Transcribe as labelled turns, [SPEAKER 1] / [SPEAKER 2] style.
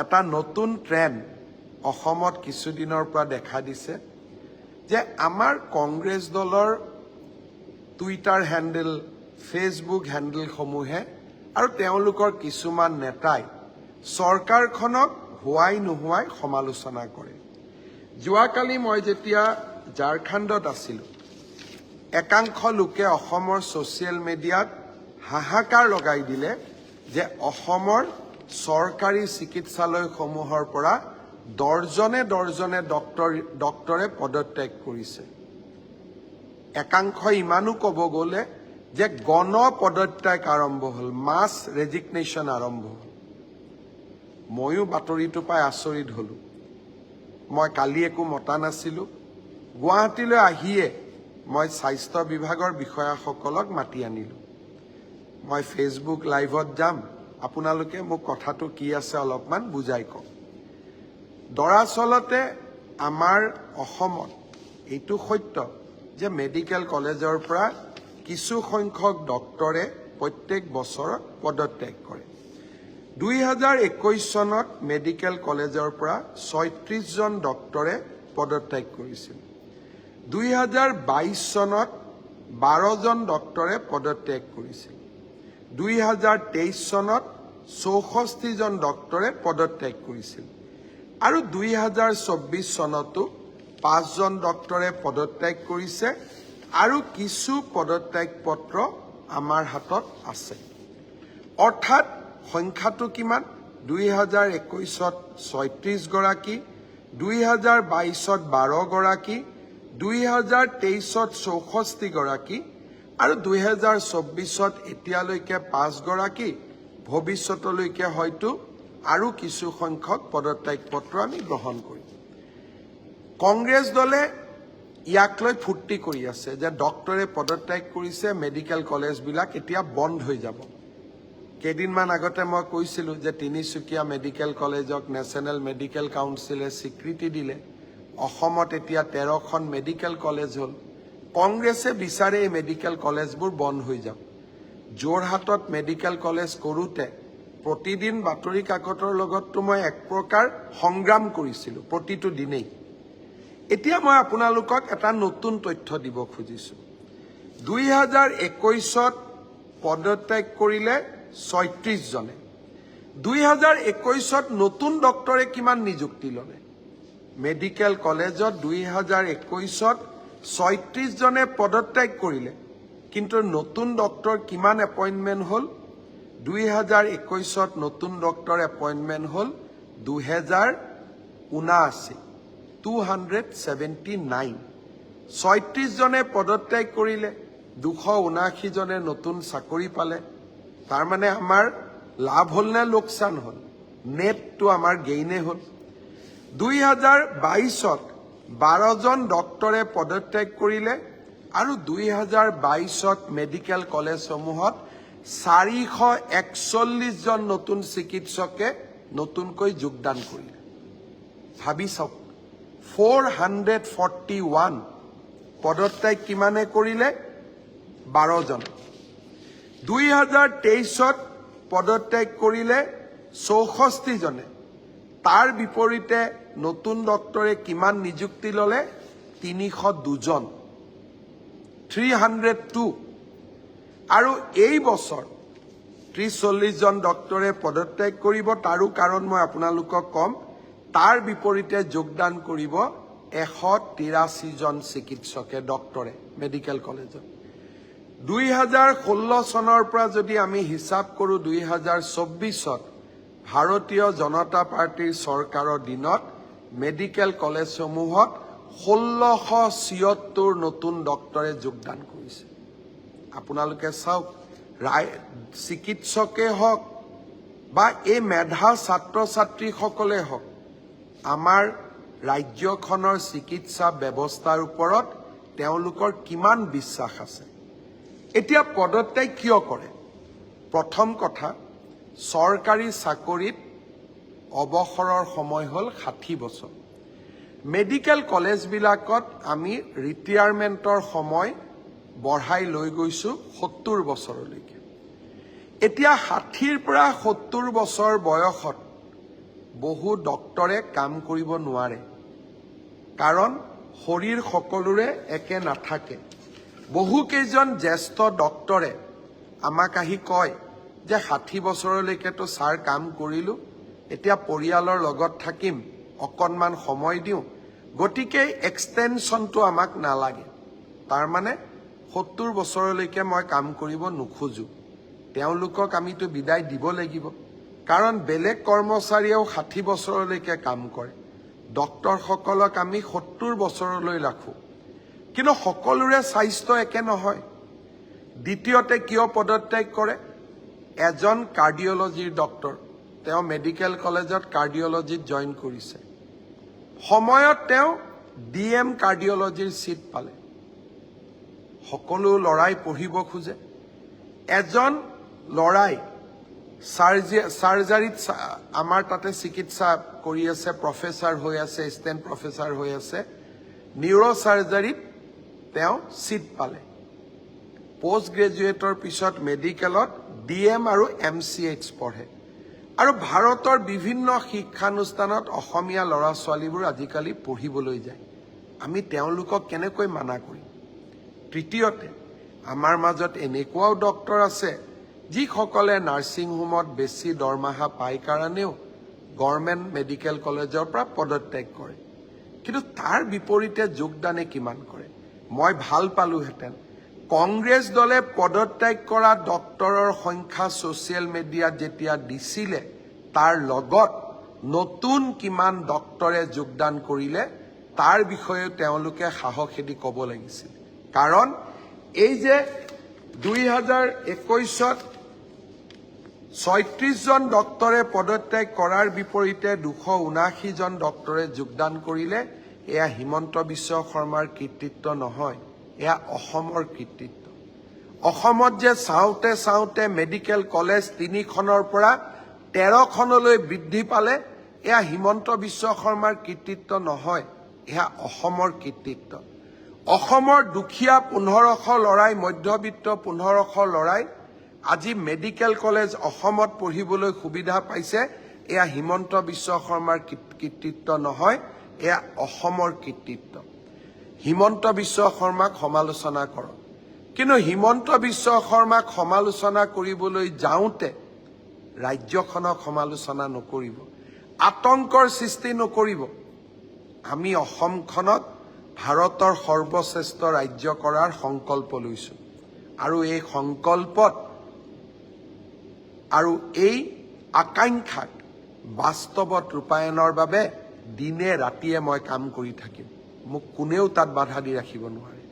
[SPEAKER 1] এটা নতুন ট্ৰেন্ড অসমত কিছুদিনৰ পৰা দেখা দিছে যে আমাৰ কংগ্ৰেছ দলৰ টুইটাৰ হেণ্ডেল ফেচবুক হেণ্ডেলসমূহে আৰু তেওঁলোকৰ কিছুমান নেতাই চৰকাৰখনক হোৱাই নোহোৱাই সমালোচনা কৰে। যোৱাকালি মই যেতিয়া ঝাৰখণ্ডত আছিলোঁ, একাংশ লোকে অসমৰ ছ'চিয়েল মিডিয়াত হাহাকাৰ লগাই দিলে যে অসমৰ চৰকাৰী চিকিৎসালয়সমূহৰ পৰা দৰ্জনে দৰ্জনে ডক্টৰে পদত্যাগ কৰিছে। একাংশ ইমানো ক'ব গ'লে যে গণ পদত্যাগ আৰম্ভ হ'ল, মাছ ৰেজিগনেশ্যন আৰম্ভ হ'ল। ময়ো বাতৰিটো পাই আচৰিত হ'লোঁ। মই কালি একো মতা নাছিলোঁ। গুৱাহাটীলৈ আহিয়ে মই স্বাস্থ্য বিভাগৰ বিষয়াসকলক মাতি আনিলোঁ। মই ফেচবুক লাইভত যাম, আপোনালোকে মোক কথাটো কি আছে অলপমান বুজাই কওক। দৰাচলতে আমাৰ অসমত এইটো সত্য যে মেডিকেল কলেজৰ পৰা কিছু সংখ্যক ডক্টৰে প্ৰত্যেক বছৰত পদত্যাগ কৰে। 2021 চনত মেডিকেল কলেজৰ পৰা 36 জন ডক্টৰে পদত্যাগ কৰিছিল। 2022 চনত 12 জন ডক্টৰে পদত্যাগ কৰিছিল। 2023 চনত 64 জন ডক্টৰে পদত্যাগ কৰিছিল আৰু 2024 চনতো 5 জন ডক্টৰে পদত্যাগ কৰিছে আৰু কিছু পদত্যাগ পত্ৰ আমাৰ হাতত আছে। অৰ্থাৎ সংখ্যাটো কিমান? 2021ত 36 গৰাকী, 2022ত 12 গৰাকী, 2023ত 64 গৰাকী আৰু 2024ত এতিয়ালৈকে 5 গৰাকী, ভৱিষ্যতলৈকে হয়তো আৰু কিছু সংখ্যক পদত্যাগ পত্ৰ আমি গ্ৰহণ কৰিম। কংগ্ৰেছ দলে ইয়াক লৈ ফূৰ্তি কৰি আছে যে ডক্টৰে পদত্যাগ কৰিছে, মেডিকেল কলেজবিলাক এতিয়া বন্ধ হৈ যাব। কেইদিনমান আগতে মই কৈছিলোঁ যে তিনিচুকীয়া মেডিকেল কলেজক নেশ্যনেল মেডিকেল কাউন্সিলে স্বীকৃতি দিলে। অসমত এতিয়া 13খন মেডিকেল কলেজ হ'ল। কংগ্ৰেছে বিচাৰে এই মেডিকেল কলেজবোৰ বন্ধ হৈ যাওক। যোৰহাটত মেডিকেল কলেজ কৰোঁতে প্ৰতিদিন বাতৰি কাকতৰ লগততো মই এক প্ৰকাৰ সংগ্ৰাম কৰিছিলোঁ প্ৰতিটো দিনেই। এতিয়া মই আপোনালোকক এটা নতুন তথ্য দিব খুজিছোঁ। 2021ত পদত্যাগ কৰিলে 36 জনে। 2021ত নতুন ডক্টৰে কিমান নিযুক্তি ল'লে? মেডিকেল কলেজত 2021ত 36 জনে পদত্যাগ কৰিলে, কিন্তু নতুন ডক্টৰ কিমান এপইণ্টমেণ্ট হ'ল? 2021ত নতুন ডক্টৰ এপইণ্টমেণ্ট হ'ল 2079, 279। 36 জনে পদত্যাগ কৰিলে, 279 জনে নতুন চাকৰি পালে। তাৰমানে আমাৰ লাভ হ'ল নে লোকচান হ'ল? নেটটো আমাৰ গেইনে হ'ল। 2022ত 12 জন ডক্টৰে পদত্যাগ কৰিলে আৰু 2022ত মেডিকেল কলেজসমূহত 441 জন নতুন চিকিৎসকে নতুনকৈ যোগদান কৰিলে। ভাবি চাওক, 441 পদত্যাগ কিমানে কৰিলে? 12 জন। 2023ত পদত্যাগ কৰিলে 64 জনে। তাৰ বিপৰীতে নতুন ডক্টৰে কিমান নিযুক্তি ল'লে? 302 জন, 302। আৰু এই বছৰ 30-40 জন ডক্টৰে পদত্যাগ কৰিব। তাৰো কাৰণ মই আপোনালোকক ক'ম। তাৰ বিপৰীতে যোগদান কৰিব 183 জন চিকিৎসকে, ডক্টৰে মেডিকেল কলেজত। 2016 চনৰ পৰা যদি আমি হিচাপ কৰোঁ, 2024ত ভাৰতীয় জনতা পাৰ্টিৰ চৰকাৰৰ দিনত মেডিকেল কলেজসমূহত 1676 নতুন ডক্টৰে যোগদান কৰিছে। আপোনালোকে চাওক, চিকিৎসকে হওক বা এই মেধা ছাত্ৰ ছাত্ৰীসকলে হওক, আমাৰ ৰাজ্যখনৰ চিকিৎসা ব্যৱস্থাৰ ওপৰত তেওঁলোকৰ কিমান বিশ্বাস আছে। এতিয়া পদত্যাগ কিয় কৰে? প্ৰথম কথা, চৰকাৰী চাকৰিত অৱসৰৰ সময় হ'ল 60 বছৰ। মেডিকেল কলেজবিলাকত আমি ৰিটায়াৰমেণ্টৰ সময় বঢ়াই লৈ গৈছোঁ 70 বছৰলৈকে। এতিয়া 60ৰ পৰা 70 বছৰ বয়সত বহু ডক্টৰে কাম কৰিব নোৱাৰে, কাৰণ শৰীৰ সকলোৰে একে নাথাকে। বহুকেইজন জ্যেষ্ঠ ডক্টৰে আমাক আহি কয় যে 60 বছৰলৈকেতো ছাৰ কাম কৰিলোঁ, এতিয়া পৰিয়ালৰ লগত থাকিম, অকণমান সময় দিওঁ, গতিকে এক্সটেনশ্যনটো আমাক নালাগে। তাৰমানে 70 বছৰলৈকে মই কাম কৰিব নোখোজোঁ। তেওঁলোকক আমিতো বিদায় দিব লাগিব, কাৰণ বেলেগ কৰ্মচাৰীয়েও 60 বছৰলৈকে কাম কৰে। ডক্টৰসকলক আমি 70 বছৰলৈ ৰাখোঁ, কিন্তু সকলোৰে স্বাস্থ্য একে নহয়। দ্বিতীয়তে কিয় পদত্যাগ কৰে? এজন কাৰ্ডিঅলজিৰ ডক্টৰ, তেওঁ মেডিকেল কলেজত কাৰ্ডিঅলজিত জইন কৰিছে। সময়ত তেওঁ DM কাৰ্ডিঅলজিৰ চিট পালে। সকলো ল'ৰাই পঢ়িব খোজে। এজন ল'ৰাই চাৰ্জাৰীত আমাৰ তাতে চিকিৎসা কৰি আছে, প্ৰফেচাৰ হৈ আছে, এছিষ্টেণ্ট প্ৰফেচাৰ হৈ আছে। নিউৰ' চাৰ্জাৰীত তেওঁ চিট পালে। পোষ্ট গ্ৰেজুৱেটৰ পিছত মেডিকেলত DM আৰু MCH পঢ়ে। আৰু ভাৰতৰ বিভিন্ন শিক্ষানুষ্ঠানত অসমীয়া ল'ৰা ছোৱালীবোৰ আজিকালি পঢ়িবলৈ যায়। আমি তেওঁলোকক কেনেকৈ মানা কৰিম? তৃতীয়তে, আমাৰ মাজত এনেকুৱাও ডক্টৰ আছে যিসকলে নাৰ্ছিং হোমত বেছি দৰমহা পায় কাৰণেও গভৰ্ণমেণ্ট মেডিকেল কলেজৰ পৰা পদত্যাগ কৰে, কিন্তু তাৰ বিপৰীতে যোগদানে কিমান কৰে? মই ভাল পালোহেঁতেন কংগ্ৰেছ দলে পদত্যাগ কৰা ডক্টৰৰ সংখ্যা ছ'চিয়েল মিডিয়াত যেতিয়া দিছিলে, তাৰ লগত নতুন কিমান ডক্টৰে যোগদান কৰিলে তাৰ বিষয়ে তেওঁলোকে সাহসেদি ক'ব লাগিছিল। কাৰণ এই যে 2021ত 36 জন ডক্টৰে পদত্যাগ কৰাৰ বিপৰীতে 279 জন ডক্টৰে যোগদান কৰিলে, এয়া হিমন্ত বিশ্ব শৰ্মাৰ কৃতিত্ব নহয়, এয়া অসমৰ কৃতিত্ব। অসমত যে চাওঁতে চাওঁতে মেডিকেল কলেজ 3খনৰ পৰা 13খনলৈ বৃদ্ধি পালে, এয়া হিমন্ত বিশ্ব শৰ্মাৰ কৃতিত্ব নহয়, এয়া অসমৰ কৃতিত্ব। অসমৰ দুখীয়া 1500 ল'ৰাই, মধ্যবিত্ত 1500 ল'ৰাই আজি মেডিকেল কলেজ অসমত পঢ়িবলৈ সুবিধা পাইছে, এয়া হিমন্ত বিশ্ব শৰ্মাৰ কৃতিত্ব নহয়, এয়া অসমৰ কৃতিত্ব। হিমন্ত বিশ্ব শৰ্মাক সমালোচনা কৰক, কিন্তু হিমন্ত বিশ্ব শৰ্মাক সমালোচনা কৰিবলৈ যাওঁতে ৰাজ্যখনক সমালোচনা নকৰিব, আতংকৰ সৃষ্টি নকৰিব। আমি অসমখনক ভাৰতৰ সৰ্বশ্ৰেষ্ঠ ৰাজ্য কৰাৰ সংকল্প লৈছোঁ, আৰু এই সংকল্পত আৰু এই আকাংক্ষাক বাস্তৱত ৰূপায়ণৰ বাবে দিনে ৰাতিয়ে মই কাম কৰি থাকিম। মোক কোনেও তাত বাধা দি ৰাখিব নোৱাৰে।